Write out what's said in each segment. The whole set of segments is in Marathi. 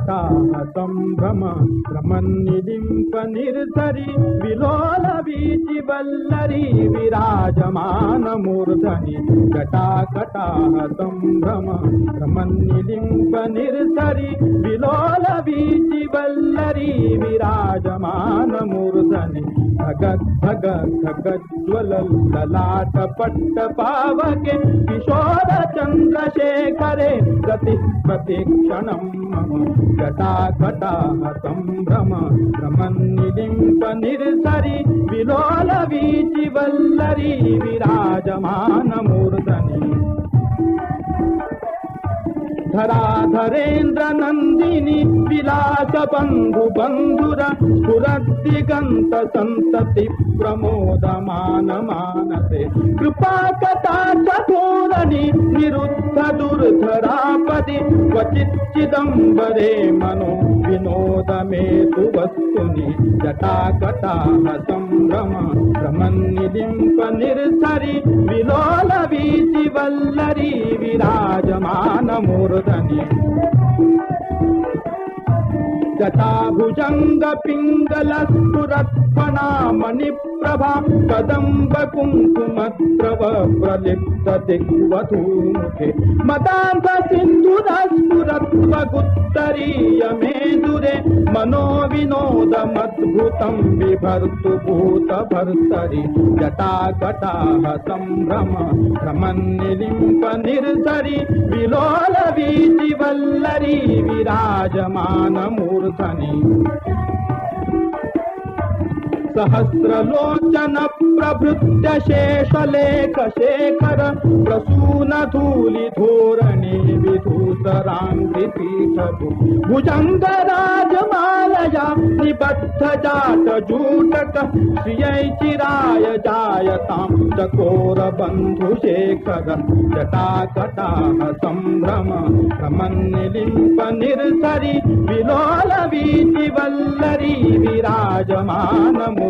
जटाकटाह सम्भ्रम भ्रमन्निलिम्प निर्झरि विलोलवीचि वल्लरी विराजमानमूर्धनि जटाकटाह सम्भ्रम भ्रमन्निलिम्प निर्झरि विलोलवीचि वल्लरी विराजमानमूर्धनि धगद् धगद् धगज्ज्वलल् ललाटपट्टपावके किशोर चन्द्रशेखरे गतिः प्रतिक्षणं मम जटाकटाह सम्भ्रम भ्रमन्निलिम्प निर्झरि विलोलवीचि वल्लरी विराजमानमूर्धनि धराधरेन्द्र नन्दिनी विलास बन्धु बन्धुर स्फुरद्दिगन्त सन्तति प्रमोदमान मानसे कृपा कटाक्ष धोरणि निरुद्ध दुर्धरापदि क्वचिच्चिदम्बरे मनो विनोद मे तु वस्तुनि जटाकटाह सम्भ्रम भ्रमन्निलिम्प निर्झरि विलोलवीचि वल्लरी विराजमानमूर्धनि जटाभुजंग पिंगल स्फुरत्फणा मणिप्रभा कदम्ब कुङ्कुमद्रव प्रलिप्त दिग्वधूमुखे मदान्ध सिन्धुर स्फुरत्वगुत्तरीय मेदुरे मनो विनोदमद्भुतं बिभर्तु भूतभर्तरि जटाकटाह सम्भ्रम भ्रमन्निलिम्प निर्झरि विलोलवीचि वल्लरी विराजमानमूर्धनि सहस्रलोचन प्रभृत्य शेषलेख शेखर प्रसून धूलि धोरणि विधूसराङ्घ्रिपीठभु भुजङ्ग राजमालया निबद्ध जाट जूटक श्रियै चिराय जायतां चकोर बन्धु शेखर जटाकटाह सम्भ्रम भ्रमन्निलिम्प निर्झरि विलोलवीचि वल्लरी विराजमानमूर्धनि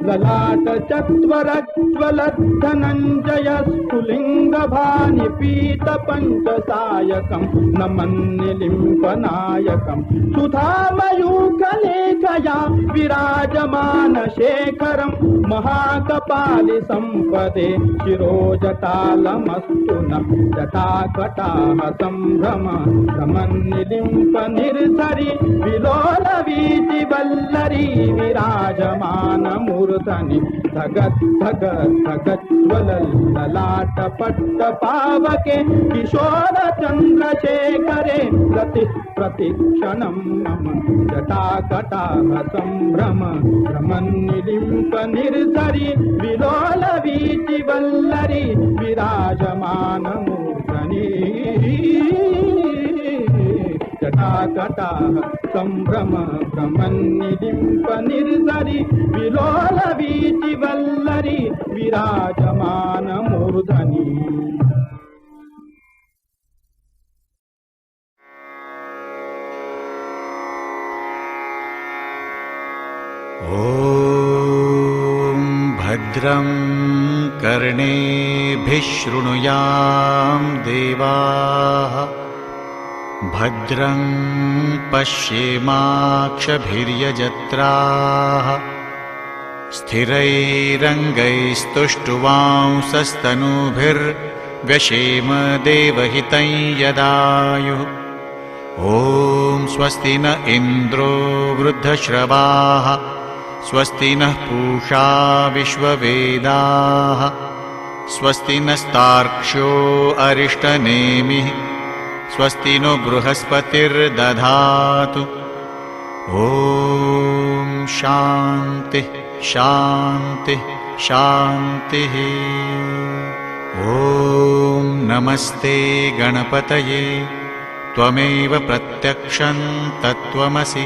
ललाट चत्वरज्वलद्धनञ्जय स्फुलिङ्गभानि पीत पञ्चसायकं नमन्निलिम्पनायकं सुधामयूखलेखया विराजमान शेखरं महाकपालि सम्पदे शिरोजटालमस्तु न जटाकटाह सम्भ्रम भ्रमन्निलिम्प निर्झरि विलोलवीचि वल्लरी विराजमानमूर्धनि धगद् धगद् धगज्ज्वलल् ललाटपट्टपावके किशोर चन्द्रशेखरे गतिः प्रतिक्षणं मम जटाकटाह सम्भ्रम भ्रमन्निलिम्प निर्झरि विलोलवीचि वल्लरी विराजमानमूर्धनि जटाकटाह सम्भ्रम भ्रमन्निलिम्प निर्झरि विलोलवीचि वल्लरी विराजमानमूर्धनि ॐ भद्रं कर्णेभिः शृणुयां देवाः भद्रं पश्येमाक्षभिर्यजत्राः स्थिरैरङ्गैस्तुष्टुवांसस्तनूभिर्व्यशेम देवहितं यदायुः ॐ स्वस्ति न इन्द्रो वृद्धश्रवाः स्वस्ति नः पूषा विश्ववेदाः स्वस्ति नस्तार्क्ष्यो अरिष्टनेमिः स्वस्ति नो बृहस्पतिर्दधातु ॐ शान्तिः शान्तिः शान्तिः ॐ नमस्ते गणपतये त्वमेव प्रत्यक्षं तत्त्वमसि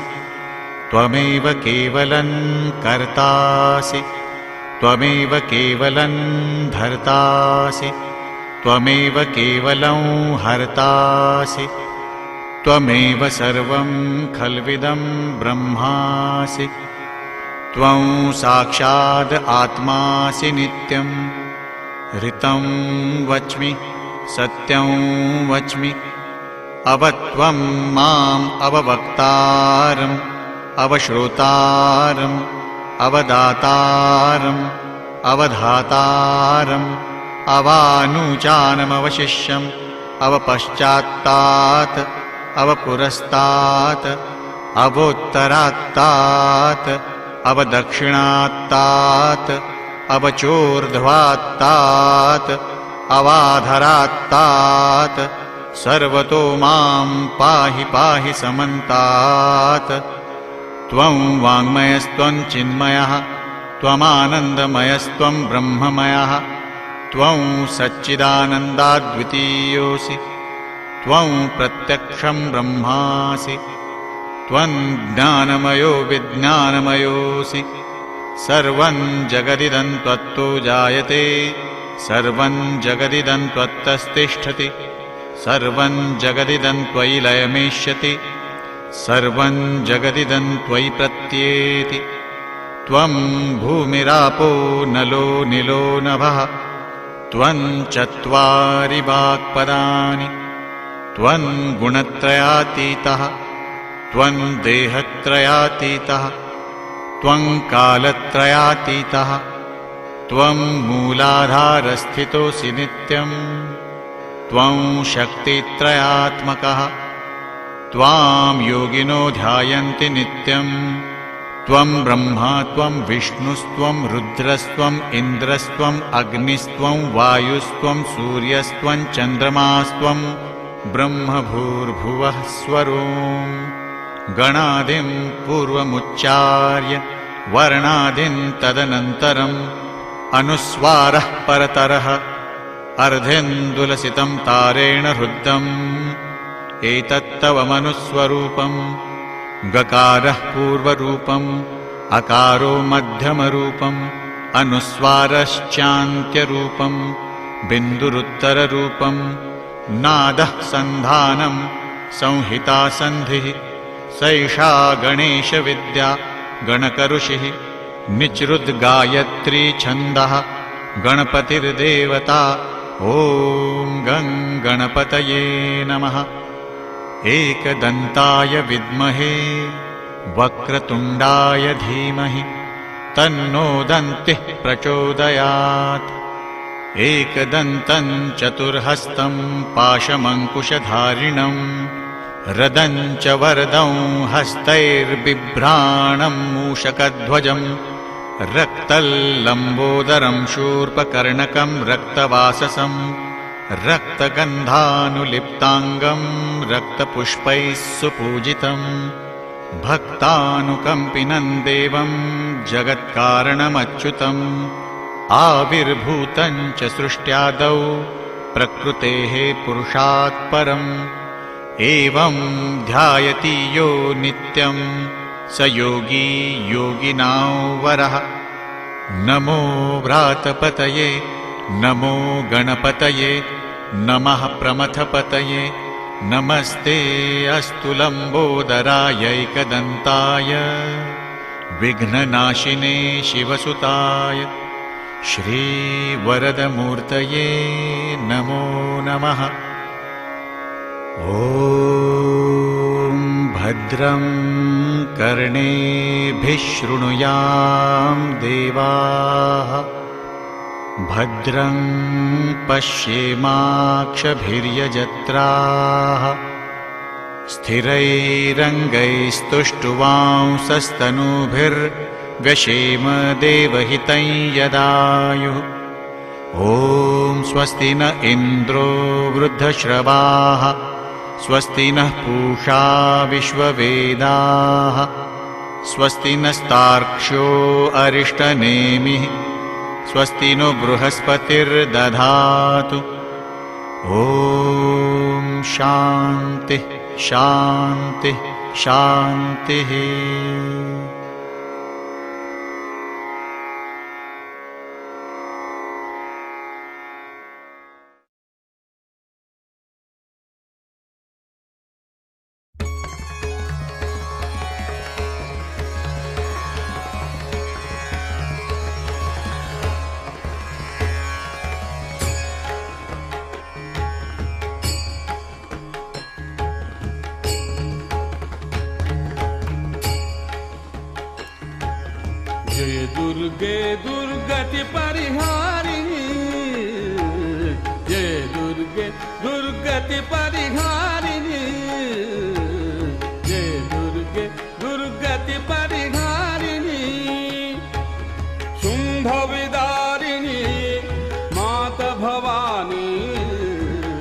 त्वमेव केवलं कर्तासि त्वमेव केवलं धर्तासि त्वमेव केवलं हर्तासि त्वमेव सर्वं खल्विदं ब्रह्मासि त्वं साक्षात् आत्मासि नित्यं ऋतं वच्मि सत्यं वच्मि अवत्वं माम् अववक्तारम् अवश्रोतारम् अवदातारम् अवधातारम् अवानुचानमवशिष्यम् अवपश्चात्तात् अवपुरस्तात् अवोत्तरात्तात् अवदक्षिणात्तात् अवचोर्ध्वात्तात् अवाधरात्तात् सर्वतो मां पाहि पाहि समन्तात्। त्वं वाङ्मयस्त्वं चिन्मयः त्वमानन्दमयस्त्वं ब्रह्ममयः त्वं सच्चिदानन्दाद्वितीयोऽसि त्वं प्रत्यक्षं ब्रह्मासि त्वं ज्ञानमयो विज्ञानमयोऽसि सर्वं जगदिदं त्वत्तो जायते सर्वं जगदिदं त्वत्तस्तिष्ठति सर्वं जगदिदं त्वयि लयमेष्यति सर्वं जगदिदं त्वयि प्रत्येति। त्वं भूमिरापो नलो निलो नभः त्वं चत्वारि वाक्पदानि त्वं गुणत्रयातीतः त्वं देहत्रयातीतः त्वं कालत्रयातीतः त्वं मूलाधारस्थितोऽसि नित्यम् त्वं शक्तित्रयात्मकः त्वां योगिनो ध्यायन्ति नित्यम् त्वं ब्रह्मा त्वं विष्णुस्त्वं रुद्रस्त्वं इन्द्रस्त्वं अग्निस्त्वं वायुस्त्वं सूर्यस्त्वं चन्द्रमास्त्वं ब्रह्मभूर्भुवः स्वरोम् गणादिं पूर्वमुच्चार्य वर्णादिं तदनन्तरम् अनुस्वारः परतरः अर्धेन्दुलसितं तारेण हृद्यम् एतत्तव मनुस्वरूपम् गकारः पूर्वरूपम् अकारो मध्यमरूपम् अनुस्वारश्चान्त्यरूपम् बिन्दुरुत्तररूपम् नादः सन्धानम् संहिता सन्धिः सैषा गणेशविद्या गणकऋषिः निचृद्गायत्री छन्दः गणपतिर्देवता ॐ गं गणपतये नमः। एकदन्ताय विद्महे वक्रतुण्डाय धीमहि तन्नो दन्तिः प्रचोदयात्। एकदन्तं चतुर्हस्तं पाशमङ्कुशधारिणं रदं च वरदं हस्तैर्बिभ्राणं मूषकध्वजं रक्तल्लम्बोदरं शूर्पकर्णकं रक्तवाससं रक्तगन्धानुलिप्ताङ्गं रक्तपुष्पैः सुपूजितं भक्तानुकम्पिनं देवं जगत्कारणमच्युतम् आविर्भूतं च सृष्ट्यादौ प्रकृतेः पुरुषात् परम् एवं ध्यायति यो नित्यं स योगी योगिनां वरः। नमो व्रातपतये नमो गणपतये नमः प्रमथपतये नमस्ते अस्तु लम्बोदरायैकदन्ताय विघ्ननाशिने शिवसुताय श्रीवरदमूर्तये नमो नमः। ॐ भद्रं कर्णेभिः शृणुयाम देवाः भद्रं पश्येमाक्षभिर्यजत्राः स्थिरैरङ्गैस्तुष्टुवांसस्तनूभिर्व्यशेम देवहितं यदायुः। ॐ स्वस्ति न इन्द्रो वृद्धश्रवाः स्वस्ति नः पूषा विश्ववेदाः स्वस्ति नस्तार्क्ष्यो अरिष्टनेमिः स्वस्ति नो बृहस्पतिर्दधातु। ॐ शान्तिः शान्तिः शान्तिः। जय दुर्गे दुर्गति परिहारिणी, जय दुर्गे दुर्गति परिहारिणी, जय दुर्गे दुर्गति परिहारिणी, शुंभ विदारिणी माता भवानी,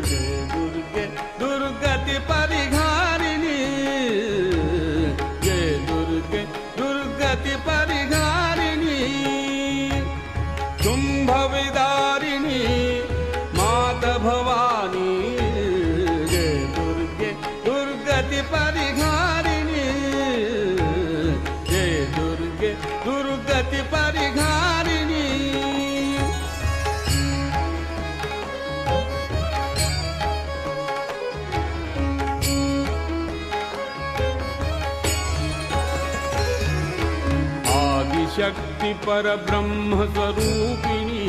जय दुर्गे दुर्गति परिहारिणी, जय दुर्गे दुर्गति परिहारिणी, शुंभ विदारिणी माता भवानी, जय दुर्गे दुर्गति परिहारिणी, जय दुर्गे दुर्गति परिहारिणी। आदिशक्ति पर ब्रह्म स्वरूपिणी,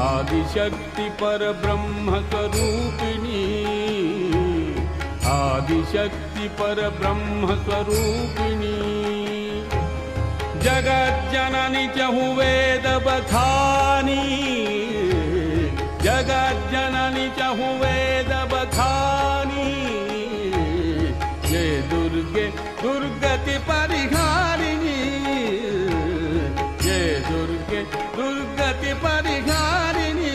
आदिशक्ति पर ब्रह्म स्वरूपिणी, आदिशक्ति पर ब्रह्म स्वरूपिणी, जगत जननी चहु वेद बखानी, जगत जननी चहु वेद बखानी, जय दुर्गे दुर्गति परिहारिणी, जय दुर्गे दुर्गति परिहारिणी,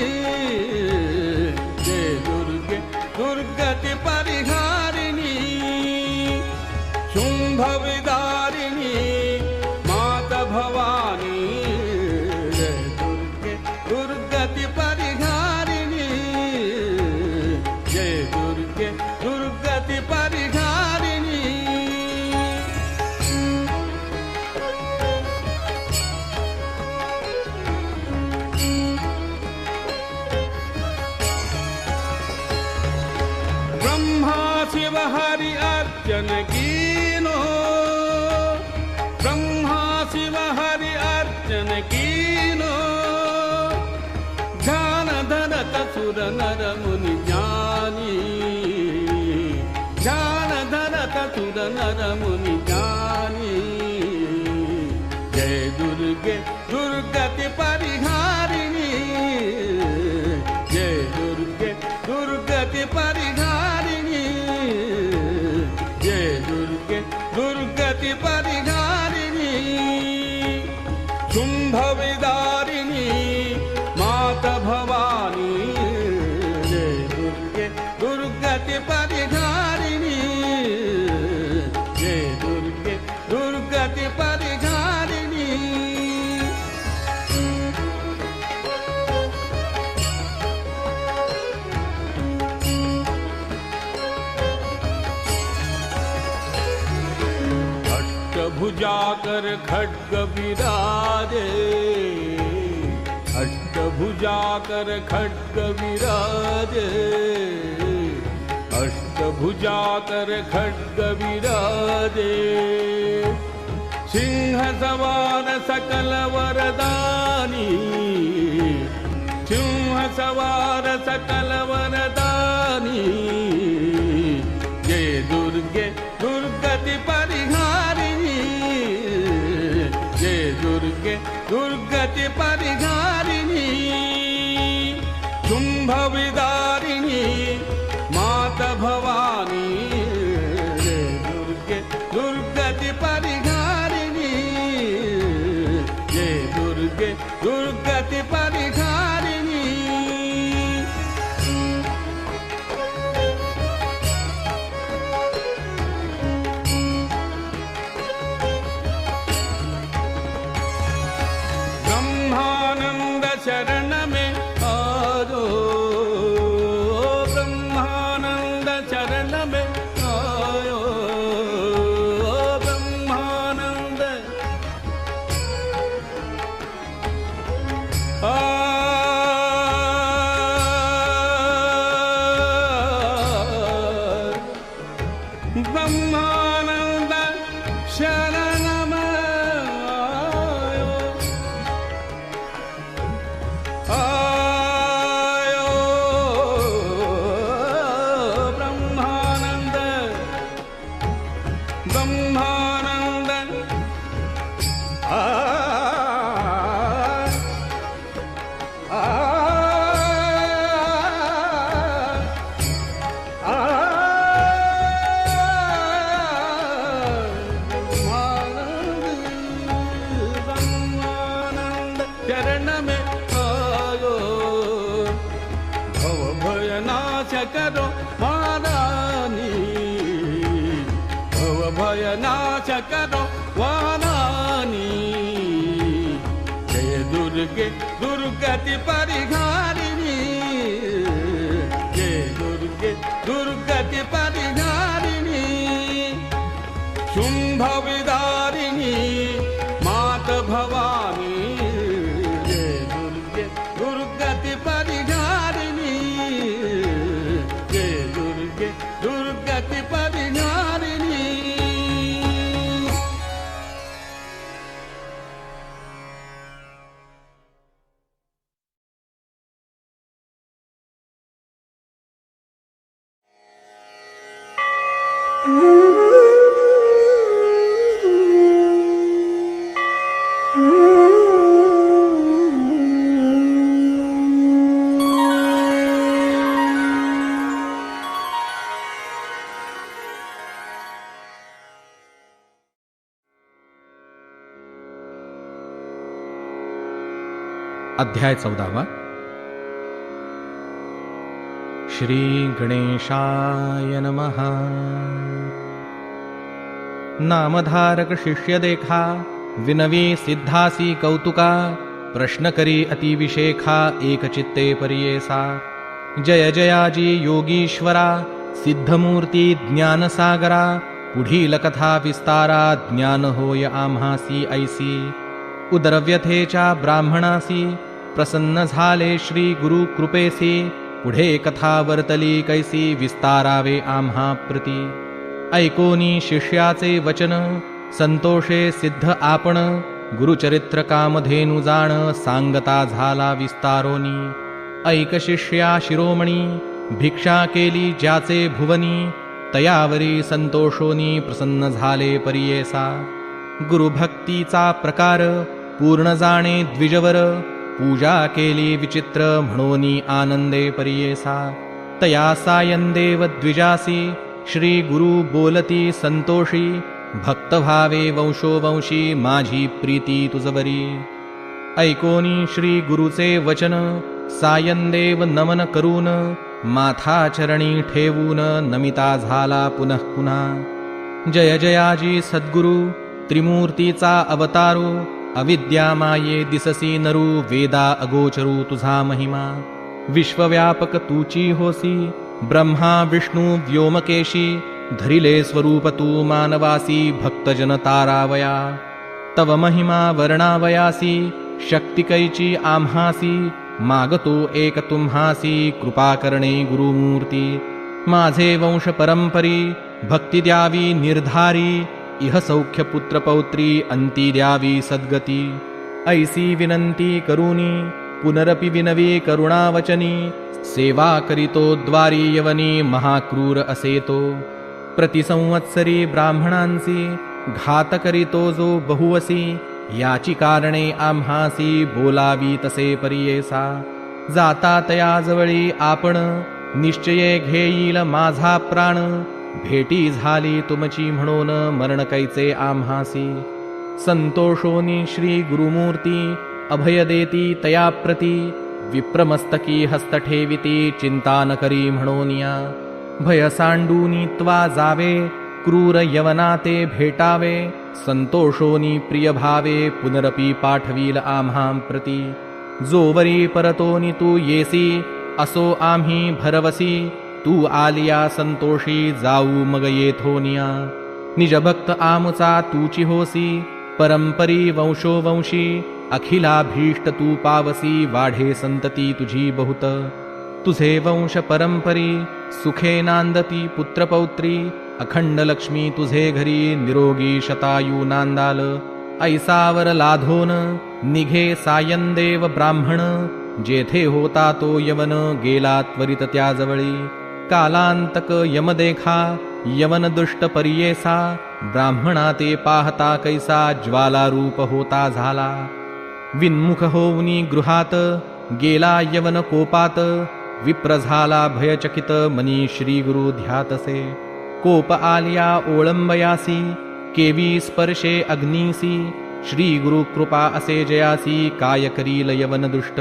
जय दुर्गे दुर्गति परिहारिणी, शुंभ विदारिणी माता भवानी, जय दुर्गे दुर्गति परिहारिणी, जय दुर्गे दुर्गति परिहारिणी। ब्रह्मा शिव हरि अर्चन कीनो, ब्रह्मा शिव हरि अर्चन कीनो, ध्यान धरत सुर नर मुनि ज्ञानी, ध्यान धरत सुर नर मुनि ज्ञानी, जय दुर्गे दुर्गति परिहारिणी, जय दुर्गे दुर्गति परिहारिणी, जय दुर्गे दुर्गति परिहारिणी, शुंभ विदारिणी माता भवानी, जय दुर्गे दुर्गति परिहारिणी, जय दुर्गे दुर्गति परिहारिणी। अष्टभुजा कर खड्ग विराजे, अष्टभुजा कर खड्ग विराजे, अष्टभुजा कर खड्ग विराजे, सिंह सवार सकल वरदानी, सिंह सवार सकल वरदानी, जय दुर्गे दुर्गति परिहारिणी, जय दुर्गे दुर्गति परिहारिणी, शुंभ विदारिणी माता भवानी, जय दुर्गे दुर्गति परिहारिणी, जय दुर्गे दुर्गति परिहारिणी। ब्रह्मानंद शरण में आजो, ब्रह्मानंद शरण में आयो, ब्रह्मानंद ब्रह्मानंद शरण में आयो, ब्रह्मानंद ब्रह्मानंद भयनाश करो वारानी। जय दुर्गे दुर्गति परिहारिणी, जय दुर्गे दुर्गति परिहारिणी। शुंभ विदारिणी मात भवानी, जय दुर्गे दुर्गति परिहारिणी, जय दुर्गे दुर्गति परिहारिणी। अध्याय 14। श्री गणेशाय नमः। नामधारक शिष्य देखा, विनवी सिद्धासी कौतुका। प्रश्न करी अति विशेखा, एक चित्ते परियेसा। जय जयाजी योगीश्वरा, सिद्धमूर्ती ज्ञानसागरा। पुढील कथा विस्तारा, ज्ञान होय आम्हासी ऐसी। उदरव्यथेच्या ब्राह्मणासी, प्रसन्न झाले श्री गुरु कृपेसी। पुढे कथा वर्तली कैसी, विस्तारावे आम्हा प्रती। ऐकोनी शिष्याचे वचन, संतोषे सिद्ध आपण। गुरुचरित्र कामधेनु जाण, सांगता झाला विस्तारोनी। ऐक शिष्या शिरोमणी, भिक्षा केली ज्याचे भुवनी। तयावरी संतोषोनी, प्रसन्न झाले परियेसा। गुरुभक्तीचा प्रकार, पूर्ण जाणे द्विजवर। पूजा केली विचित्र, म्हणोनी आनंदे परियेसा। तया सायंदेव द्विजासी, श्री गुरु बोलती संतोषी। भक्त भावे वंशोवंशी, माझी प्रीती तुझवरी। ऐकोनी श्री गुरुचे वचन, सायंदेव नमन करून। माथा चरणी ठेवून, नमिता झाला पुनः पुन्हा। जय जयाजी सद्गुरु, त्रिमूर्तीचा अवतारू। अविद्या माये दिससी नरू, वेदा अगोचरू तुझा महिमा। विश्वव्यापक तूची होसी, ब्रह्मा विष्णू व्योमकेशी। धरिले स्वरूप तू मानवासी, भक्तजन तारावया। तव महिमा वर्णावयासी, शक्ती कैची आम्हासी। मागतो एक तुम्हासी, कृपा करणे गुरुमूर्ती। माझे वंश परंपरी, भक्ती द्यावी निर्धारी। इह सौख्य पुत्र पौत्री, अंती द्यावी सद्गती। ऐसी विनंती करूनी, पुनरपि विनवी करुणावचनी। सेवा करीतो द्वारी यवनी, महाक्रूर असेतो। प्रतिसंवत्सरी ब्राह्मणांसी, घात करीतो जो बहुवसी। याची कारणे आम्हासी, बोलावी तसे परियेसा। जाता तया जवळी आपण, निश्चये घेईल माझा प्राण। भेटी झाली तुमची म्हणून, मरण कैचे आम्हासी। संतोषोनी श्री गुरुमूर्ती, अभय देती तया प्रती। विप्रमस्तकी हस्त ठेविती, चिंता न करी म्हणोनिया। भय सांडूनी त्वा जावे, क्रूर यवनाते भेटावे। संतोषोनी प्रिय भावे, पुनरपि पाठवील आम्हां प्रती। जोवरी परतोनी तू येसी, असो आम्ही भरवसी। तू आलिया संतोषी, जाऊ मग येथोनिया। निज भक्त आमुचा तूची होसी, परंपरी वंशोवंशी। अखिलाभीष्ट तू पावसी, वाढे संतती तुझी बहुत। तुझे वंश परंपरी, सुखे नांदती पुत्रपौत्री। अखंड लक्ष्मी तुझे घरी, निरोगी शतायू नांदाल। ऐसावर लाधोन, निघे सायंदेव ब्राह्मण। जेथे होता तो यवन, गेला त्वरित त्याजवळी। कालांतक यम देखा, यवन दुष्ट परियेसा। ब्राह्मणा ते पाहता कैसा, ज्वाला रूप होता झाला। विन्मुख होऊनी गृहात, गेला यवन कोपात। विप्र झाला भयचकित, मनी श्री गुरु ध्यातसे। कोप आलिया ओळंबयासी, केवी स्पर्शे अग्नीसी। श्री गुरु कृपा असे जयासी, काय करील यवन दुष्ट।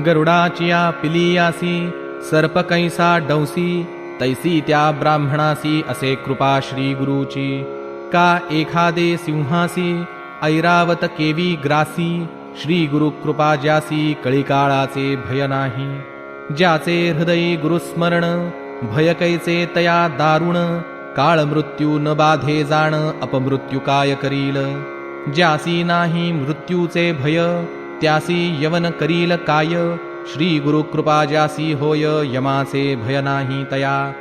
गरुडाचिया पिलियासी, सर्प कैसा डंसी। तैसी त्या ब्राह्मणासी असे कृपा श्री गुरुची. का एखादे सिंहासी ऐरावत केवी ग्रासी, श्री गुरु कृपा ज्यासी कळीकाळाचे भय नाही. ज्याचे हृदयी गुरुस्मरण भय कैचे तया दारुण, काळ मृत्यू न बाधे जाण अपमृत्यू काय करील. ज्यासी नाही मृत्यूचे भय त्यासी यवन करील काय, श्री गुरु कृपा ज्यासी होय यमाचे भय नाही तया.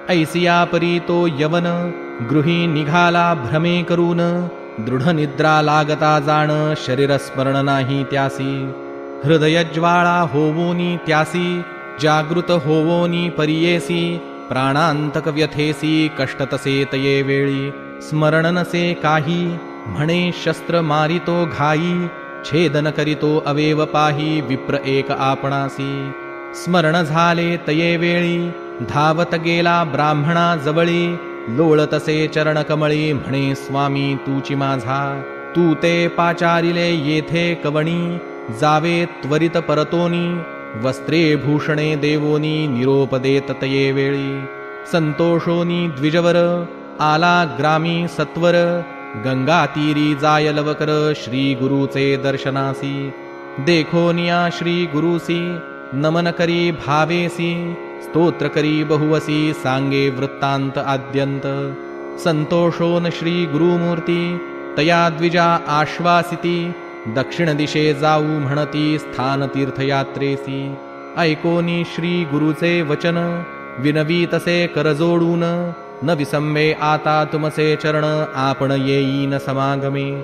ऐसिया परी तो यवन गृही निघाला भ्रमे करून, दृढ निद्रा लागता जाण शरीर स्मरण नाही त्यासी. हृदय ज्वाळा होवोनी त्यासी जागृत होवोनी परियेसी, प्राणांतक व्यथेसी कष्ट तसे तये वेळी. स्मरण नसे काही म्हणे शस्त्र मारितो घाई, छेदन करीतो अवेव पाही विप्र एक आपणासी. स्मरण झाले तये वेळी धावत गेला ब्राह्मणा जवळी, लोळतसे चरण कमळी म्हणे स्वामी तूची माझा. तू ते पाचारिले येथे कवणी, जावे त्वरित परतोनी. वस्त्रे भूषणे देवोनी निरोप देत तये वेळी. संतोषोनी द्विजवर आला ग्रामी सत्वर, गंगा तीरी जाय लवकर श्री गुरुचे दर्शनासी. देखोनिया श्री गुरुसी नमन करी भावेसी, स्तोत्र करी बहुवसी सांगे वृत्तांत आद्यंत. संतोषोन श्री गुरुमूर्ती तया द्विजा आश्वासिती, दक्षिण दिशे जाऊ म्हणती स्थान तीर्थयात्रेसी. ऐकोनी श्री गुरुचे वचन विनवी तसे करजोडून, न विसंबे आता तुमचे चरण आपण येईन समागमे.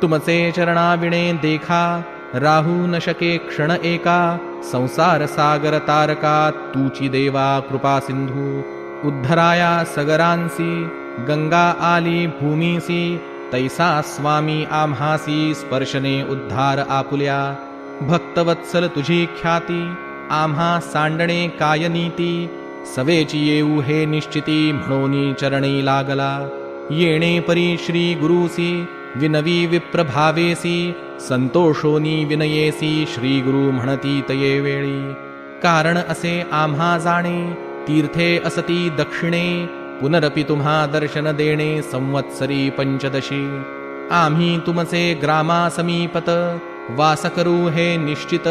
तुमचे चरणाविणे देखा राहू न शके क्षण एका, संसार सागर तारका तूची देवा कृपा सिंधू. उद्धराया सगरांसी गंगा आली भूमीसी, तैसा स्वामी आम्हासी स्पर्शने उद्धार आपुल्या. भक्तवत्सल तुझी ख्याती आम्हा सांडणे काय नीती, सवेची येऊ हे निश्चिती म्हणोनी चरणी लागला. येणे परी श्री गुरुसी विनवी विप्रभावेसी, संतोषोनी विनयेसी श्री गुरु म्हणती तये वेळी. कारण असे आम्हा जाणे तीर्थे असती दक्षिणे, पुनरपि तुम्हा दर्शन देणे संवत्सरी पंचदशी. आम्ही तुमचे ग्रामा समीपत वास करू हे निश्चित,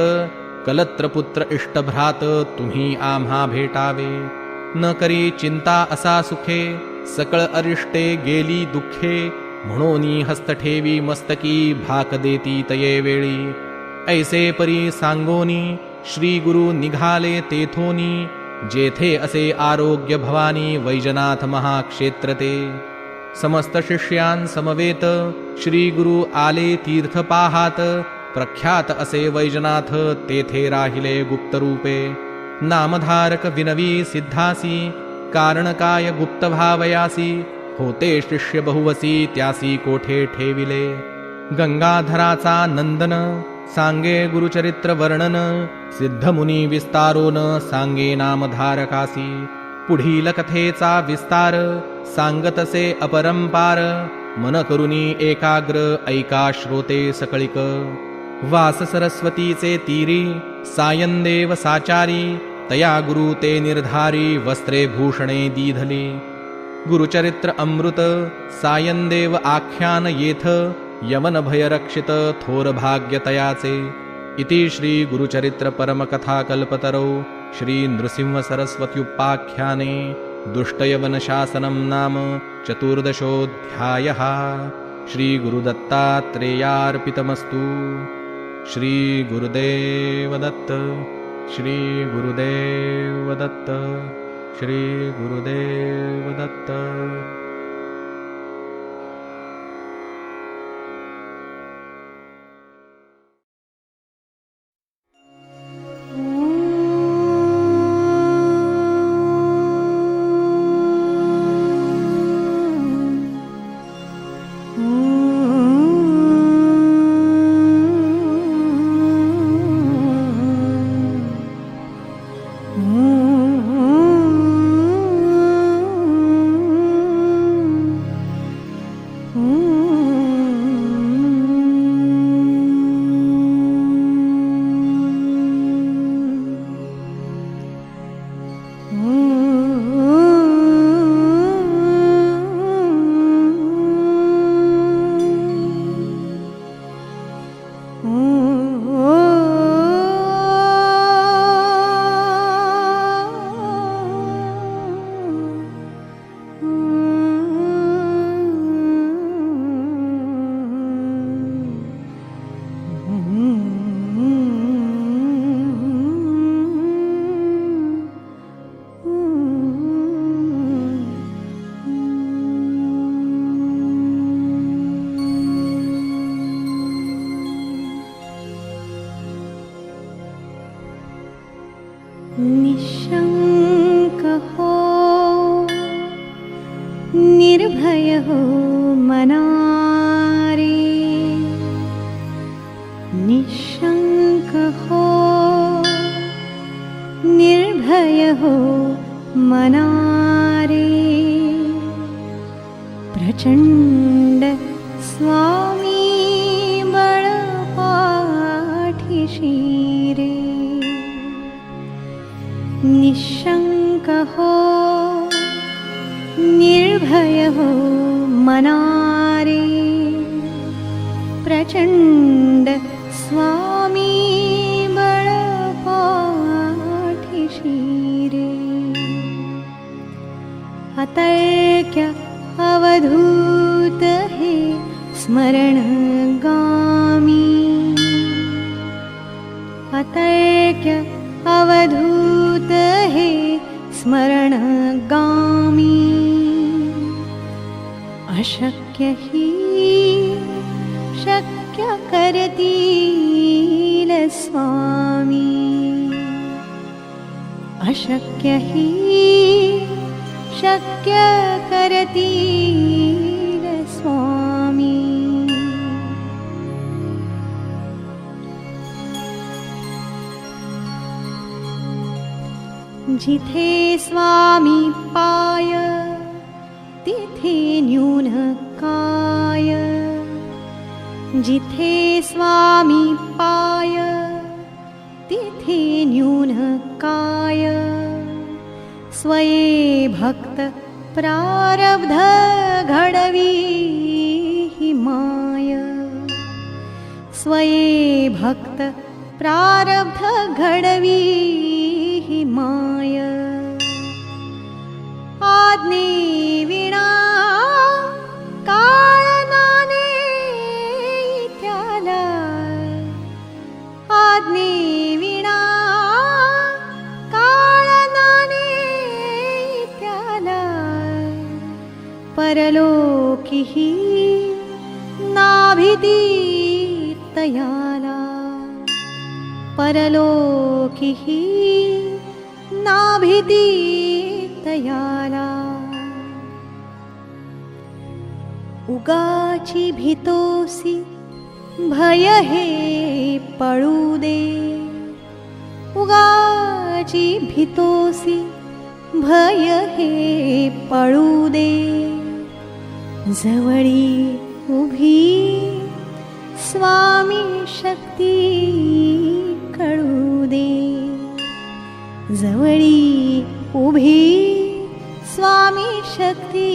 कलत्रपुत्र इष्टभ्रात तुम्ही आम्हा भेटावे. न करी चिंता असा सुखे सकळ अरिष्टे गेली दुःखे, म्हणोनी हस्त ठेवी मस्तकी भाक देती तये वेळी. ऐसे परी सांगोनी श्री गुरु निघाले तेथोनी, जेथे असे आरोग्य भवानी वैजनाथ महाक्षेत्र ते. समस्त शिष्यां समवेत श्री गुरु आले तीर्थ पाहात, प्रख्यात असे वैजनाथ तेथे राहिले गुप्तरूपे. नामधारक विनवी सिद्धासी कारण काय गुप्त भावयासी, होते शिष्य बहुवसी त्यासी कोठे ठेविले. गंगाधराचा नंदन सांगे गुरुचरित्र वर्णन, सिद्धमुनी विस्तारोन सांगे नामधारकासी. पुढील कथेचा विस्तार सांगतसे अपरंपार, मन करुनी एकाग्र ऐका श्रोते सकळिक. वास सरस्वतीचे तीरी सायंदेव साचारी, तया गुरु ते निर्धारी वस्त्रे भूषणे दीधली. गुरुचरित्र अमृत सायंदेव आख्यान येथ, यमन भय रक्षित थोर भाग्य तयाचे. इति श्री गुरुचरित्र परमकथा कल्पतरौ श्री नृसिंह सरस्वत्युपाख्याने दुष्टयवन शासनं नाम चतुर्दशोऽध्यायः. श्री गुरुदत्तात्रेयार्पितमस्तु. श्री गुरुदेव दत्त. श्री गुरुदेव दत्त. श्री गुरुदेव दत्त. निर्भय हो मनारे, निशंक हो निर्भय हो मनारे, प्रचंड स्वामी बळ पाठीशी रे, निशंक हो निर्भय हो मनारे, प्रचंड स्वामी बळ पाठीशी रे, अतर्क्य अवधूत हे स्मरणगामी, अतर्क्य अवधूत हे स्मरणगामी, अशक्य ही शक्य करतील स्वामी, अशक्य ही शक्य करतील स्वामी. जिथे स्वामी पाय तिथे न्यून काय, जिथे स्वामी पाय तिथे न्यून काय, स्वये भक्त प्रारब्ध घडवी हि माय, स्वये भक्त प्रारब्ध घडवी हि माय, आज्ञे विना काळ नाने त्याला, आज्ञे विना काळ नाने त्याला, परलोकीही नाभिती तयाला, परलोकीही नाभिती तयाला. उगाची भीतोसी भय हे पळू दे, उगाची भीतोसी भय हे पळू दे, जवळी उभी स्वामी शक्ती कळू दे, जवळी उभी स्वामी शक्ती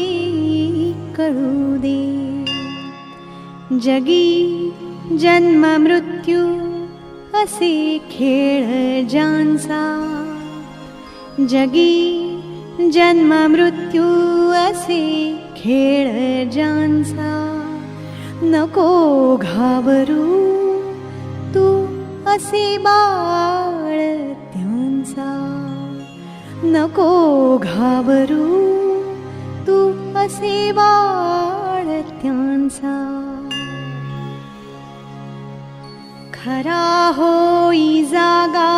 कळू दे. जगी जन्म मृत्यू असे खेळ ज्यांचा, जगी जन्म मृत्यू असे खेळ ज्यांचा, नको घाबरू तू असे बाळ त्यांचा, नको घाबरू तू असे बाळ त्यांचा. खरा होई जागा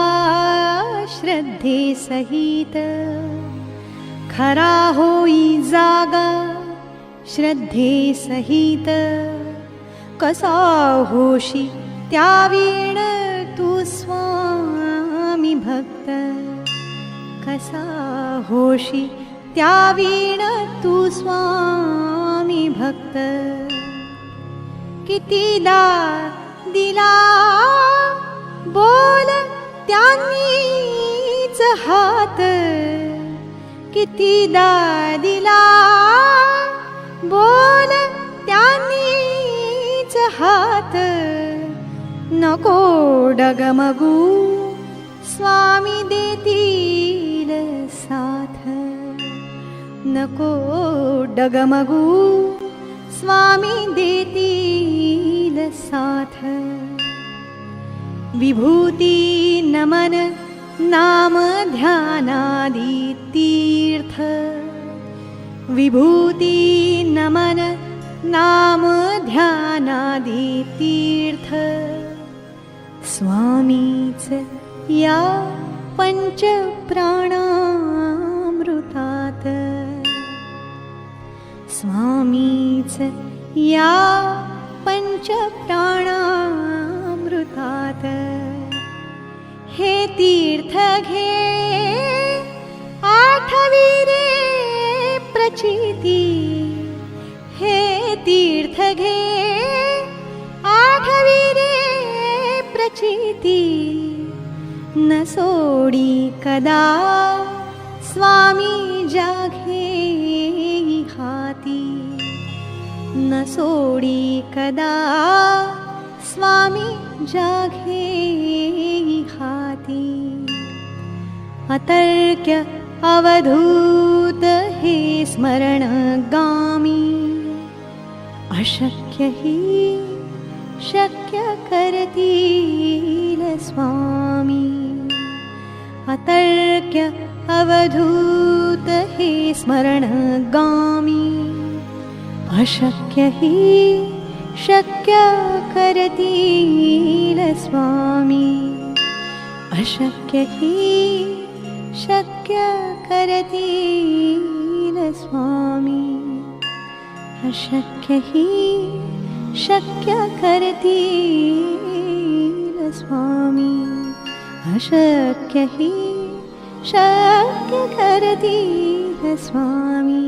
श्रद्धे सहित, खरा होई जागा श्रद्धे सहित, कसा होशी त्या वीण तू स्वामी भक्त, कसा होशी त्या वीण तू स्वामी भक्त. कितीदा दिला बोल त्यांनीच हात, कितीदा दिला बोल त्यांनीच हात, नको डगमगू स्वामी देतील साथ, नको डगमगू स्वामी देतील साथ. विभूती नमन नाम ध्यानादि तीर्थ, विभूती नमन नाम ध्यानादि तीर्थ, स्वामीच या पंच प्राणामृतात, स्वामीच या पंचप्राणामृतात हे तीर्थ घे आठवी रे प्रचिती हे तीर्थ घे आठवी रे प्रचिती न सोडी कदा स्वामी जाघे हाती न सोडी कदा स्वामी जाघे हाती अतर्क्य अवधूत हे स्मरण गामी अशक्य हि शक्य करतील स्वामी अतर्क्य अवधूत हे स्मरण गामी अशक्य हि शक्य करतील स्वामी अशक्य हि शक्य करतील स्वामी अशक्य हि शक्य करतील स्वामी अशक्य हि शक्य करतील स्वामी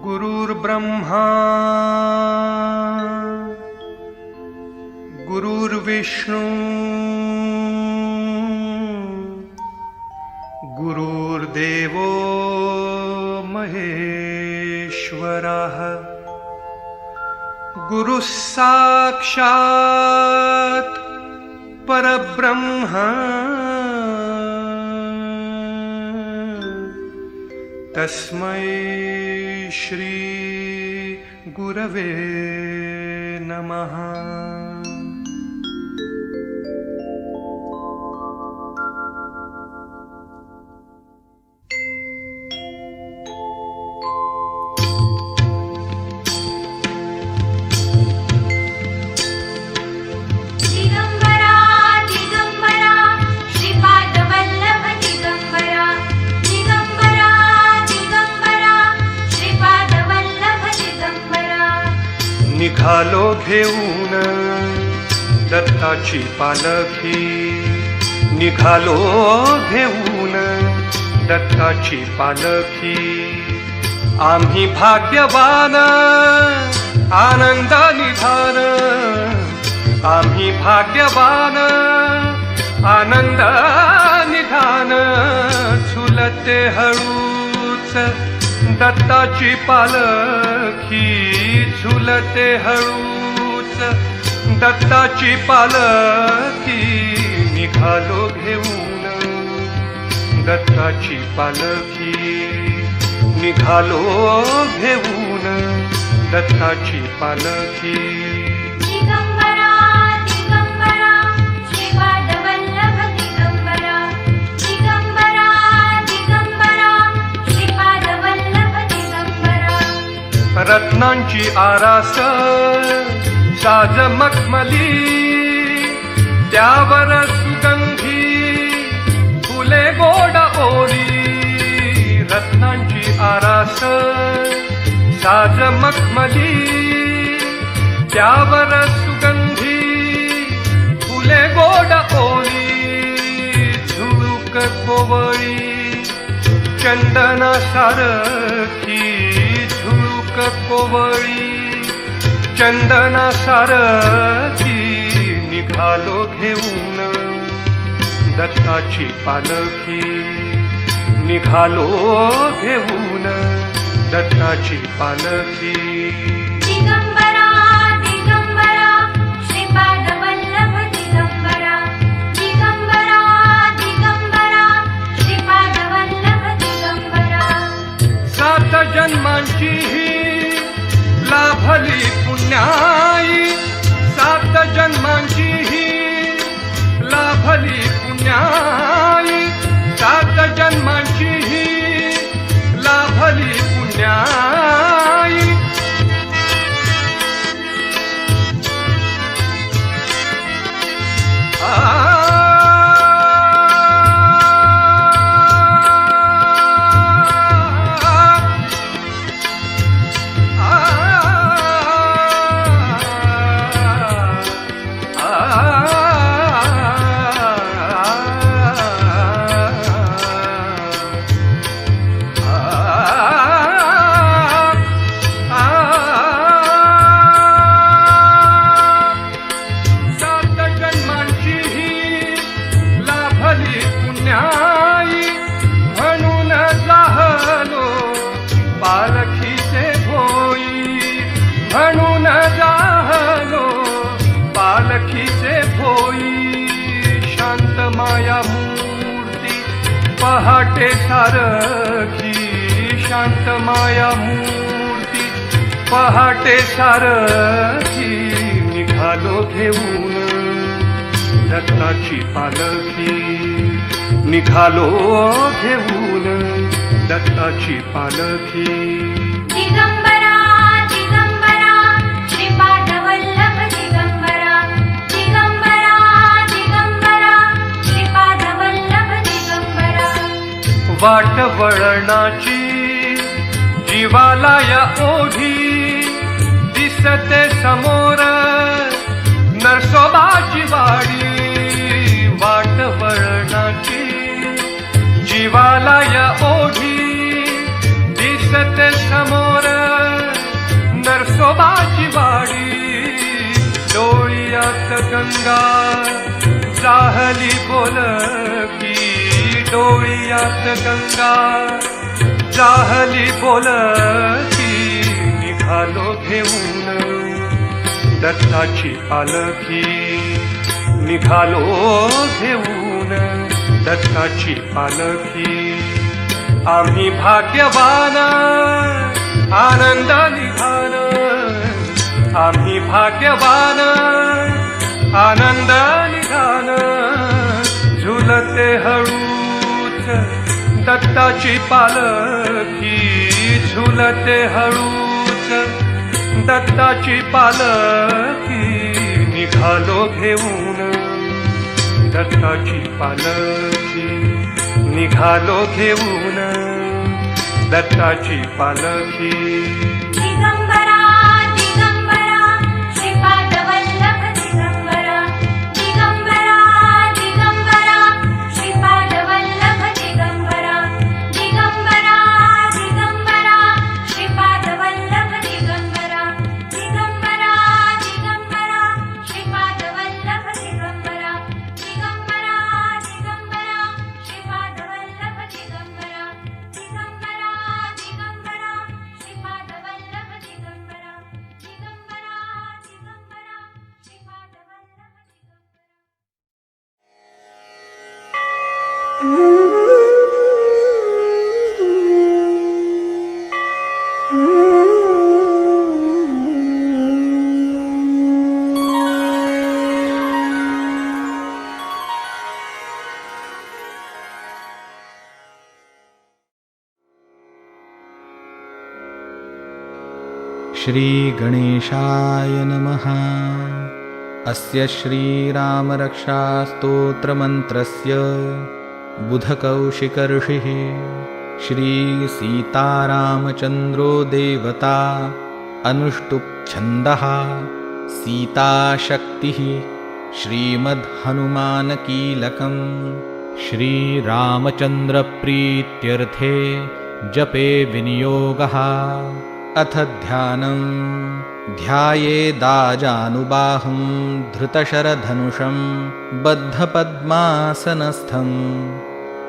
गुरुर्ब्रह्मा गुरुर्विष्णु गुरुर्देवो महेश्वरः गुरुः साक्षात् परब्रह्म तस्मै श्री गुरवे नमः। निघालो घेऊन दत्ताची पालखी निघालो घेऊन दत्ताची पालखी आम्ही भाग्यवान आनंद निधान आम्ही भाग्यवान आनंद निधान झुलते हळूच दत्ताची पालखी झुलते हळूच दत्ताची पालखी निघालो घेऊन दत्ताची पालखी निघालो घेऊन दत्ताची पालखी रत्नांची आरास साज मखमली त्यावर सुगंधी फुले गोड ओली रत्नांची आरास साज मखमली त्यावर सुगंधी फुले गोड ओली झुळूक कोवळी चंदना सारखी कोवळी चंदना सारखी निघालो घेऊन दत्ताची पालखी निघालो घेऊन दत्ताची पालखी सात जन्मांची लाभली पुण्याई सात जन्मांची लाभली पुण्याई पहाटे सारखी शांत माया मूर्ती, पहाटे सारखी निघालो घेऊन दत्ताची पालखी, निघालो घेऊन दत्ताची पालखी. दिगंबरा दिगंबरा श्रीपाद वल्लभ दिगंबरा, दिगंबरा दिगंबरा श्रीपाद वल्लभ दिगंबरा. वाट वळणाची जीवाला या ओढी, दिसते समोर नरसोबाची वाडी. वाट वळणाची जीवाला या ओढी, दिसते समोर नरसोबाची वाडी. डोळ्यात गंगा जाहली बोलकी, डोळ्यात गंगा जाहली बोलकी. निघालो घेऊन दत्ताची पालखी, निघालो घेऊन दत्ताची पालखी. आम्ही भाग्यवान आनंद निघान, आम्ही भाग्यवान आनंद निघान. झुलते हळूच दत्ताची पालखी, झुलते हळूच दत्ताची पालखी. निघालो घेऊन दत्ताची पालखी, निघालो घेऊन दत्ताची पालखी. दिगंबरा दिगंबरा श्रीपाद वल्लभ दिगंबरा, दिगंबरा दिगंबरा श्रीपाद वल्लभ दिगंबरा, दिगंबरा दिगंबरा श्रीपाद वल्लभ दिगंबरा, दिगंबरा दिगंबरा श्रीपाद वल्लभ दिगंबरा, दिगंबरा दिगंबरा श्रीपाद वल्लभ दिगंबरा, दिगंबरा दिगंबरा श्रीपाद वल्लभ दिगंबरा, दिगंबरा दिगंबरा श्रीपाद वल्लभ दिगंबरा. श्री गणेशाय नमः. अस्य श्रीरामरक्षास्तोत्रमन्त्रस्य बुधकौशिकऋषिः श्रीसीतारामचन्द्रो देवता अनुष्टुप्छन्दः सीताशक्तिः श्रीमद्हनुमानकीलकं श्रीरामचन्द्रप्रीत्यर्थे जपे विनियोगः. अथ ध्यानं ध्यायेदाजानुबाहुं धृतशरधनुषं बद्धपद्मासनस्थं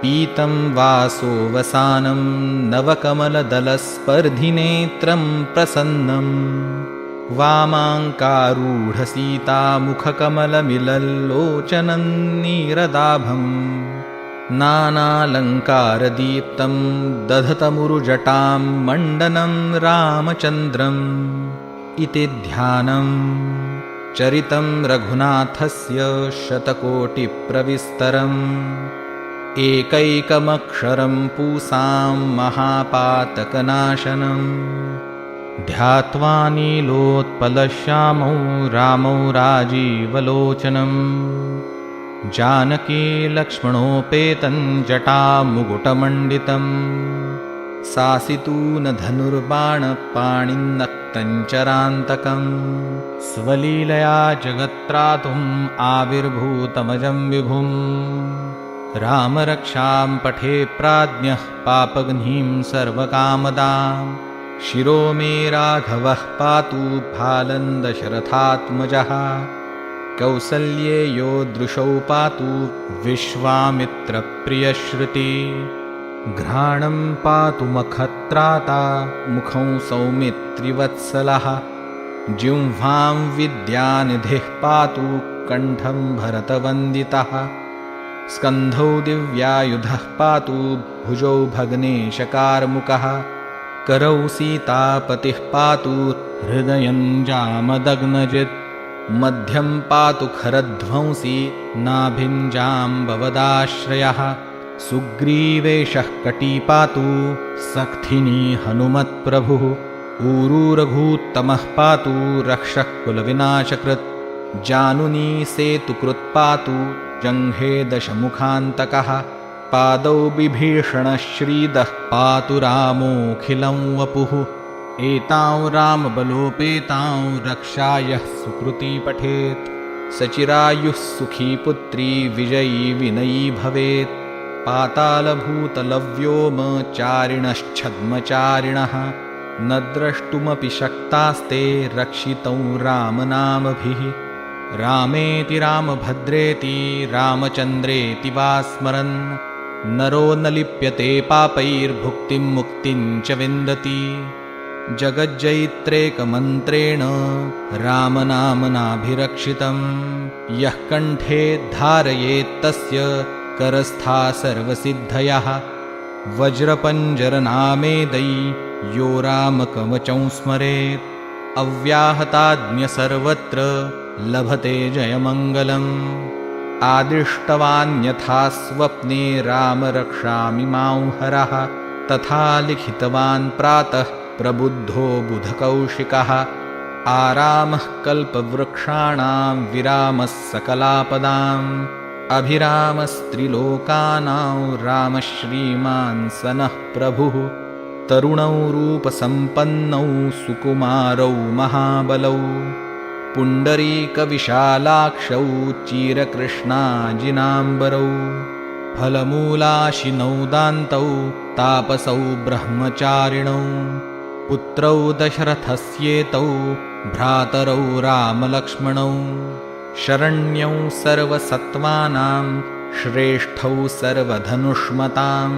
पीतं वासोवसानं नवकमलदलस्पर्धिनेत्रं प्रसन्नं वामाङ्कारूढसीतामुखकमलमिलल्लोचनं नीरदाभं नानालङ्कारदीप्तं दधतमुरुजटां मण्डनं रामचन्द्रम् इति ध्यानं. चरितं रघुनाथस्य शतकोटिप्रविस्तरम् एकैकमक्षरं पूसां महापातकनाशनं ध्यात्वा नीलोत्पलश्यामौ रामौ राजीवलोचनं जानकी लक्ष्मणोपेतं जटामुकुटमण्डितं सासितूनधनुर्बाणपाणिन्नक्तञ्चरान्तकं स्वलीलया जगत्त्रातुम् आविर्भूतमजं विभुं रामरक्षां पठे प्राज्ञः पापघ्नीं सर्वकामदां शिरो मे राघवः पातु फालन्दशरथात्मजः कौसल्ये यो दृशौ पातु विश्वामित्रप्रियश्रुति घ्राणं पातु मखत्राता मुखं सौमित्रिवत्सलः जिह्वां विद्यानिधिः पातु कण्ठं भरतवन्दितः स्कन्धौ दिव्यायुधः पातु भुजौ भग्नेशकार्मुकः करौ सीतापतिः पातु हृदयं जामदग्नजित् मध्यं पातु खरध्वंसी नाभिं जाम्बवदाश्रयः सुग्रीवेशः कटी पातु सक्थिनी हनुमत्प्रभुः ऊरूरघूत्तमः पातु रक्षः कुलविनाशकृत् जानुनी सेतुकृत् पातु जङ्घे दशमुखान्तकः पादौ बिभीषणः श्रीदः पातु रामोऽखिलं वपुः एतां रामबलोपेतां रक्षायः सुकृती पठेत् सचिरायुः सुखी पुत्री विजयी विनयी भवेत् पातालभूतलव्योमचारिणश्छद्मचारिणः न द्रष्टुमपि शक्तास्ते रक्षितौ रामनामभिः रामेति रामभद्रेति रामचन्द्रेति वा स्मरन् नरो न लिप्यते पापैर्भुक्तिं मुक्तिं च विन्दति जगज्जैत्रेकमन्त्रेण रामनामनाभिरक्षितं यः कण्ठे धारयेत्तस्य करस्था सर्वसिद्धयः वज्रपञ्जरनामेदै यो रामकवचं स्मरेत् अव्याहताज्ञ सर्वत्र लभते जयमङ्गलम् आदिष्टवान्यथा स्वप्ने राम रक्षामि मां हरः तथा लिखितवान् प्रातः प्रबुद्धो बुधकौशिकः आरामः कल्पवृक्षाणां विरामः सकलापदाम् अभिरामस्त्रिलोकानां रामः श्रीमान् सनः प्रभुः तरुणौ रूपसम्पन्नौ सुकुमारौ महाबलौ पुण्डरीकविशालाक्षौ चिरकृष्णाजिनाम्बरौ फलमूलाशिनौ दान्तौ तापसौ ब्रह्मचारिणौ पुत्रौ दशरथस्येतौ भ्रातरौ रामलक्ष्मणौ शरण्यौ सर्वसत्त्वानां श्रेष्ठौ सर्वधनुष्मतां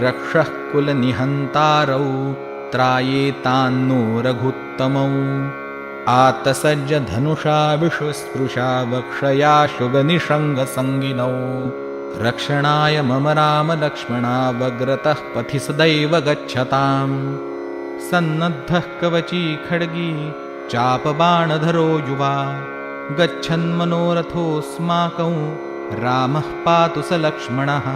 रक्षः कुलनिहन्तारौ त्रायेतान्नो रघुत्तमौ आतसज्ज धनुषा विषुस्पृशा वक्षया शुगनिषङ्गसङ्गिनौ रक्षणाय मम रामलक्ष्मणावग्रतः पथि सदैव गच्छताम् सन्नद्धः कवची खड्गी चापबाणधरो युवा गच्छन्मनोरथोऽस्माकं रामः पातु स लक्ष्मणः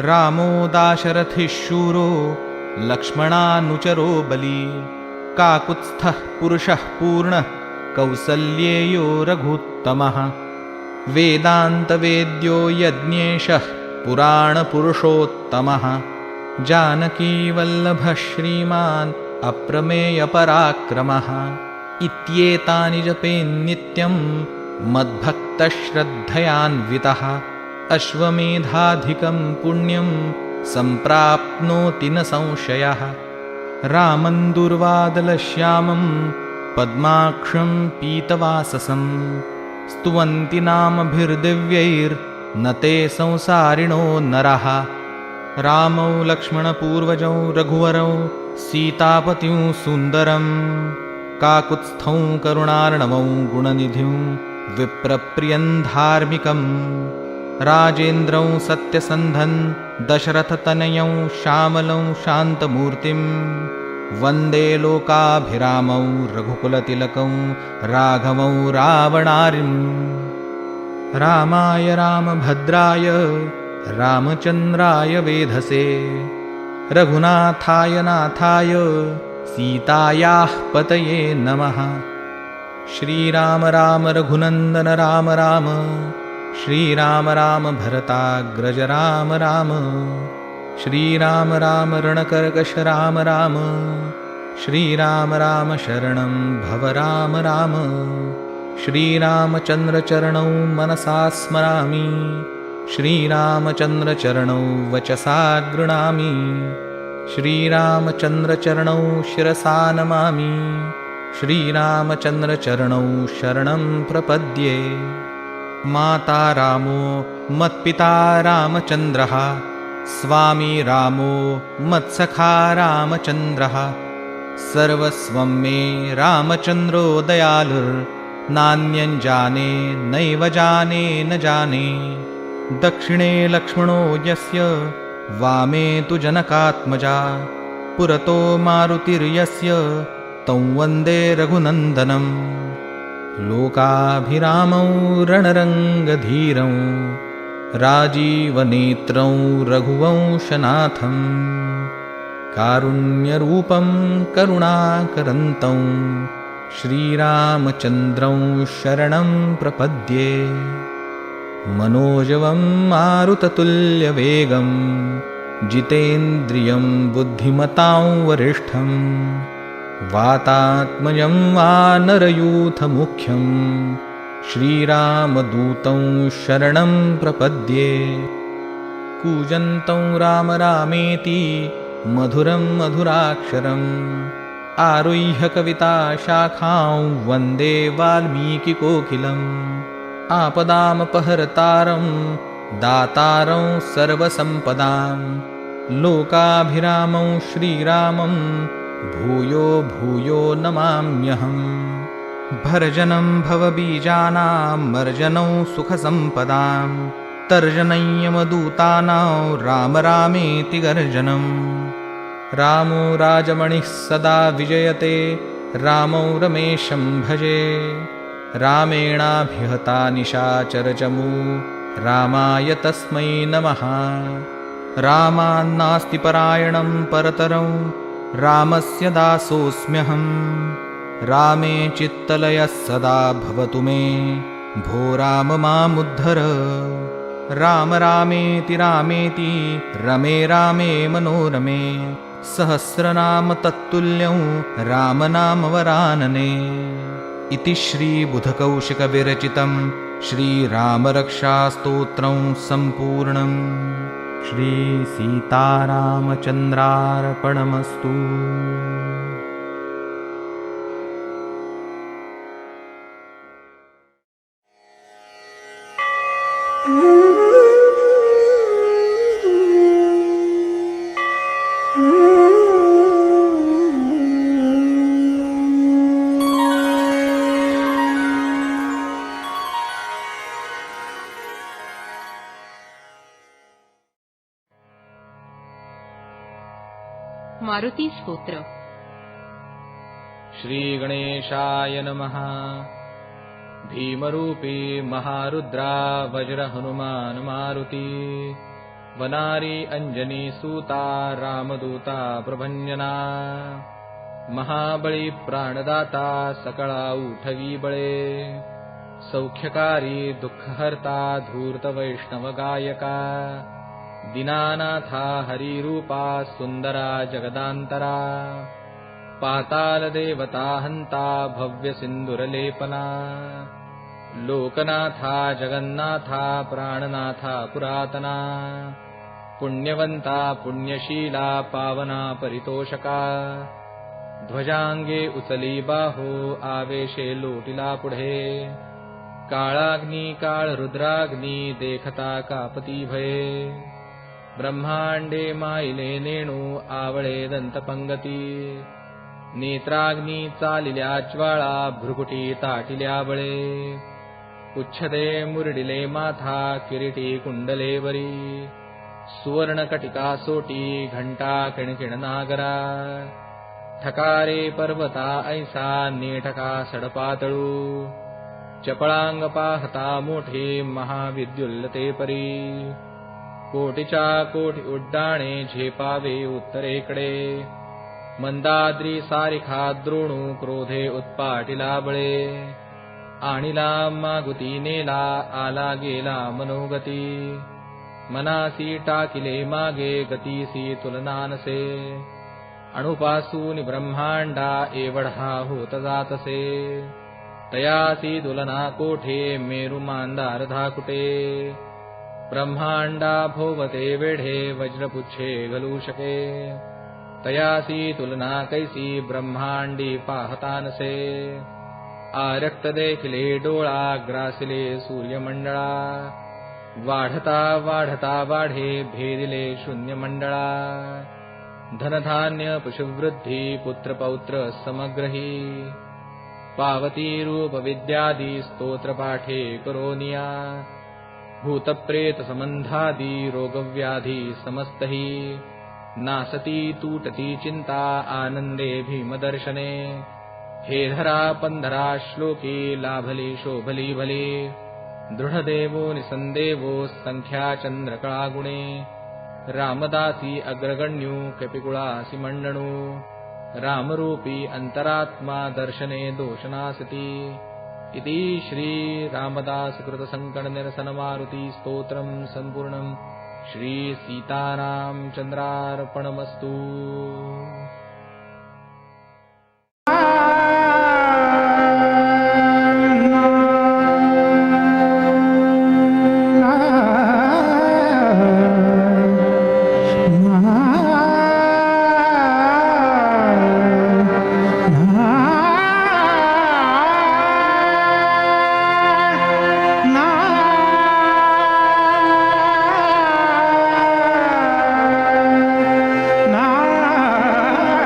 रामो दाशरथिः शूरो लक्ष्मणानुचरो बली काकुत्स्थः पुरुषः पूर्णः कौसल्येयो रघुत्तमः वेदान्तवेद्यो यज्ञेशः पुराणपुरुषोत्तमः जानकीवल्लभः श्रीमान् अप्रमेयपराक्रमः इत्येतानि जपेन्नित्यं मद्भक्तश्रद्धयान्वितः अश्वमेधाधिकं पुण्यं सम्प्राप्नोति न संशयः रामं दुर्वादलश्यामं पद्माक्षं पीतवाससं स्तुवन्ति नामभिर्दिव्यैर्न ते संसारिणो नरः रामौ लक्ष्मणपूर्वजौ रघुवरौ सीतापतिं सुन्दरं काकुत्स्थौ करुणार्णवौ गुणनिधिं विप्रप्रियं धार्मिकं राजेन्द्रौ सत्यसन्धं दशरथतनयौ श्यामलौ शान्तमूर्तिं वन्दे लोकाभिरामौ रघुकुलतिलकौ राघवौ रावणारिम् रामाय रामभद्राय रामचन्द्राय वेधसे रघुनाथाय नाथाय सीतायाः पतये नमः श्रीराम राम रघुनन्दन राम राम श्रीराम राम भरताग्रज राम राम श्रीराम राम रणकर्कश राम राम श्रीराम राम शरणं भव राम राम श्रीरामचन्द्रचरणौ मनसा स्मरामि श्रीरामचन्द्रचरणौ वचसा गृणामि श्रीरामचन्द्रचरणौ शिरसा नमामि श्रीरामचन्द्रचरणौ शरणं प्रपद्ये माता रामो मत्पिता रामचन्द्रः स्वामी रामो मत्सखा रामचन्द्रः सर्वस्वं मे रामचन्द्रो दयालुर्नान्यं जाने नैव जाने न जाने दक्षिणे लक्ष्मणो यस्य वामे तु जनकात्मजा पुरतो मारुतिर्यस्य तं वन्दे रघुनन्दनम् लोकाभिरामौ रणरङ्गधीरं राजीवनेत्रं रघुवंशनाथं कारुण्यरूपं करुणाकरन्तं श्रीरामचन्द्रं शरणं प्रपद्ये मनोजवं मारुततुल्यवेगं जितेन्द्रियं बुद्धिमतां वरिष्ठं वातात्मजं वानरयूथमुख्यं श्रीरामदूतं शरणं प्रपद्ये कूजन्तं राम रामेति मधुरं मधुराक्षरम् आरुह्य कविताशाखां वन्दे वाल्मीकिकोकिलम् आपदामपहर्तारं दातारं सर्वसम्पदां लोकाभिरामं श्रीरामं भूयो भूयो नमाम्यहम् भर्जनं भवबीजानां मर्जनं सुखसम्पदां तर्जनं यमदूतानां राम रामेति गर्जनम् रामो राजमणिः सदा विजयते रामौ रमेशं भजे रामेणाभिहता निशाचरचमू रामाय तस्मै नमः रामान्नास्ति परायणं परतरं रामस्य दासोऽस्म्यहं रामे चित्तलयः सदा भवतु मे भो राम मामुद्धर राम रामेति रामेति रमे रामे मनोरमे सहस्रनाम तत्तुल्यं रामनामवरानने इति श्रीबुधकौशिकविरचितं श्रीरामरक्षास्तोत्रं सम्पूर्णम् श्रीसीतारामचन्द्रार्पणमस्तु। मारुति स्तोत्र। श्रीगणेशाय नमः। भीमरूपी महारुद्रा वज्र हनुमान मारुति वनारी अंजनी सूता रामदूता प्रभंजना महाबली प्राणदाता सकळा उठवी बळे सौख्यकारी दुःखहर्ता धूर्त वैष्णव गायका दीनानाथा हरिरूपा सुंदरा जगदांतरा पाताल देवता हंता भव्य सिंदूरलेपना लोकनाथा जगन्नाथा प्राणनाथा पुरातना पुण्यवंता पुण्यशीला पावना परितोषका ध्वजांगे उचली बाहो आवेशे लोटिला पुढे काळाग्नी काळ रुद्राग्नी देखता कापती भये ब्रह्मांडे माईले नेणू आवळे दंतपंगती नेत्राग्नी चालिल्या ज्वाळा भ्रुकुटी ताटिल्या बळे उच्छदे मुरडिले माथा किरीटी कुंडले वरी सुवर्णकटिका सोटी घंटा किणकिण नागरा ठकारे पर्वता ऐसा नेठका सडपातळू चपळांग पाहता मोठे महाविद्युल्लते परी कोटीच्या कोटी उड्डाणे झेपावे उत्तरेकडे मंदाद्री सारिखा द्रोणू क्रोधे उत्पाटिला बळे आणिला मागुती नेला आला गेला मनोगती मनासी टाकिले मागे गतीसी तुलनानसे अणुपासून ब्रह्मांडा एवढा होत जातसे तयासी तुलना कोठे मेरु मांदार धाकुटे ब्रह्मांडा भोवते वेढे वज्रपुच्छे घलू शके तयासी तुलना कैसी ब्रह्मांडी पाहतानसे आरक्त देखिले डोळा ग्रासिले सूर्यमंडळा वाढता वाढता वाढे भेदिले शून्यमंडळा धनधान्य पशुवृद्धी पुत्रपौत्र समग्रही पावती रूप विद्यादी स्तोत्रपाठे करोनिया भूतप्रेतसम्बन्धादि रोगव्याधि समस्तहि नासति तूटति चिन्ता आनन्दे भीमदर्शने हे धरा पन्धरा श्लोके लाभले शोभले भले दृढदेवो निसन्देवो संख्या चन्द्रकलागुणे रामदासी अग्रगण्यो कपिकुलासि मण्डनो रामरूपी अंतरात्मा दर्शने दोषनासति इति श्री रामदास कृत संकट निरसन मारुति स्तोत्रम संपूर्णम श्री सीताराम चंद्रार्पणमस्तु। na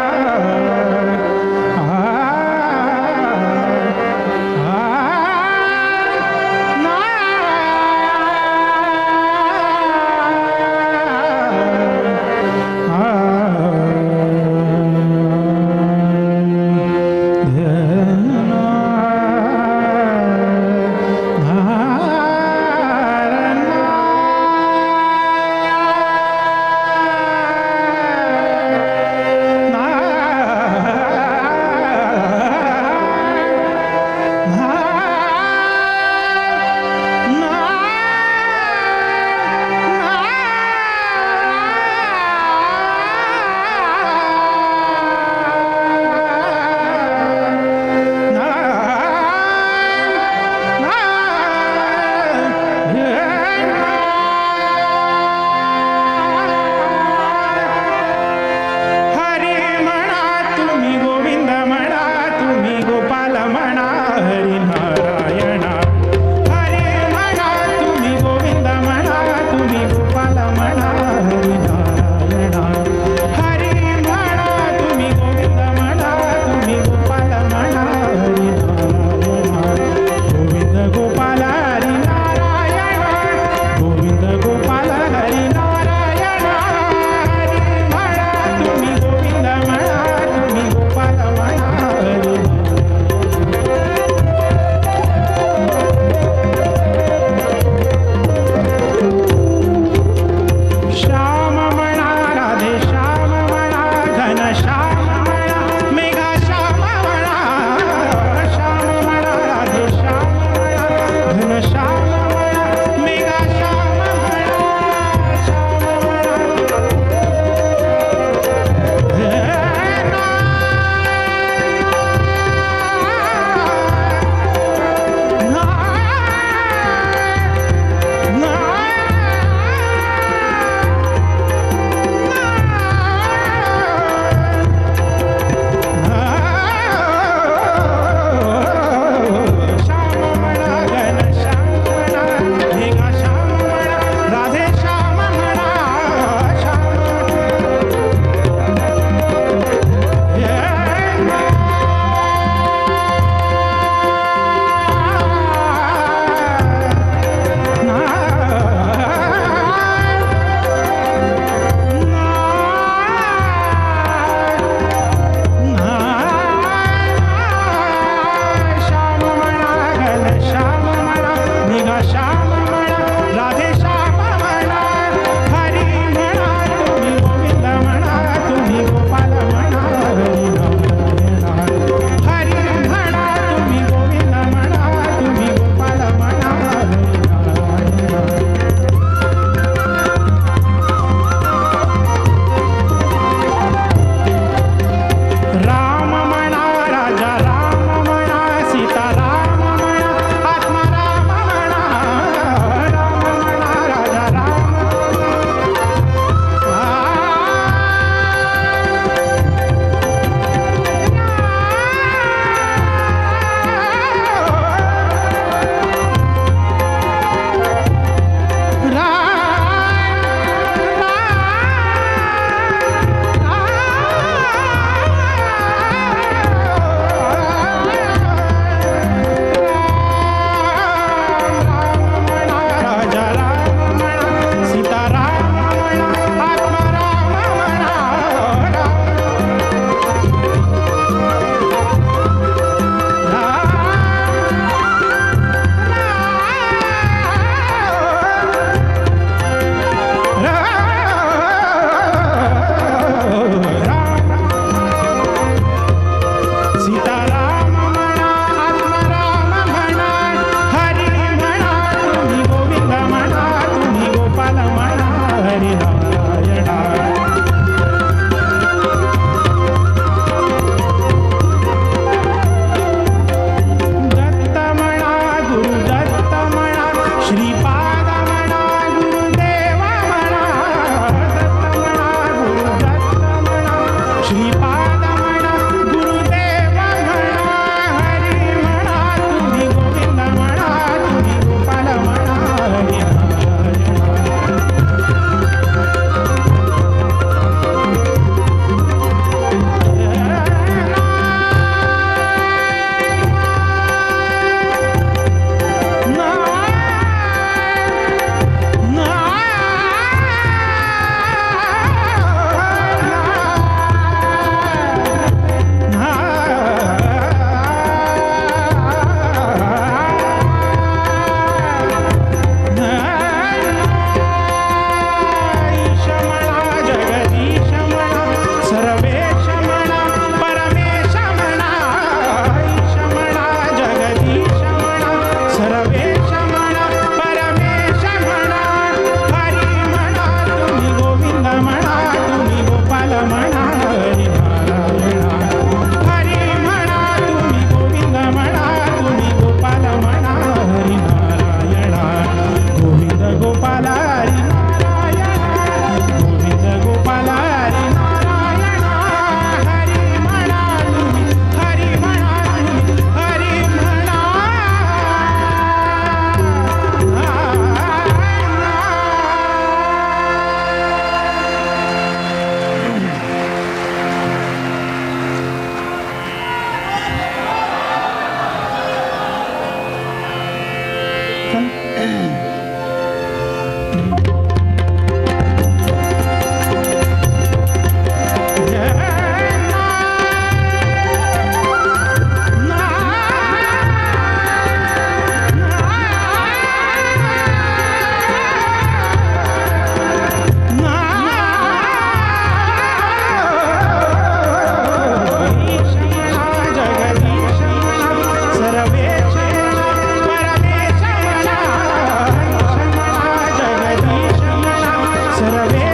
सर्वे